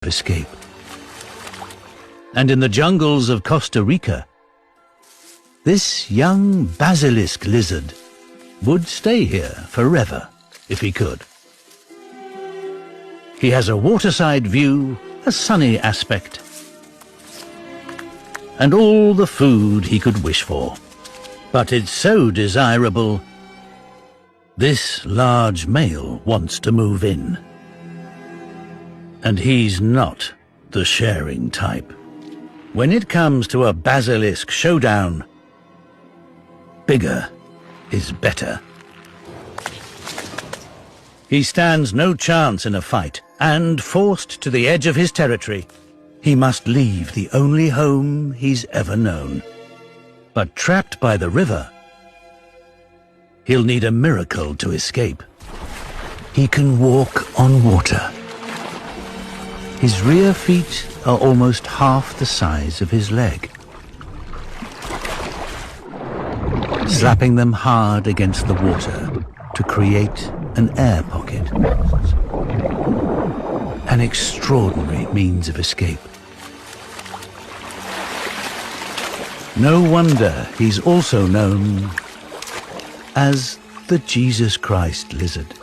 escape. And in the jungles of Costa Rica, this young basilisk lizard would stay here forever if he could. He has a waterside view, a sunny aspect, and all the food he could wish for. But it's so desirable, this large male wants to move in. And he's not the sharing type. When it comes to a basilisk showdown, bigger is better. He stands no chance in a fight, and forced to the edge of his territory, he must leave the only home he's ever known. But trapped by the river, he'll need a miracle to escape. He can walk on water. His rear feet are almost half the size of his leg. Slapping them hard against the water to create an air pocket. An extraordinary means of escape. No wonder he's also known as the Jesus Christ lizard.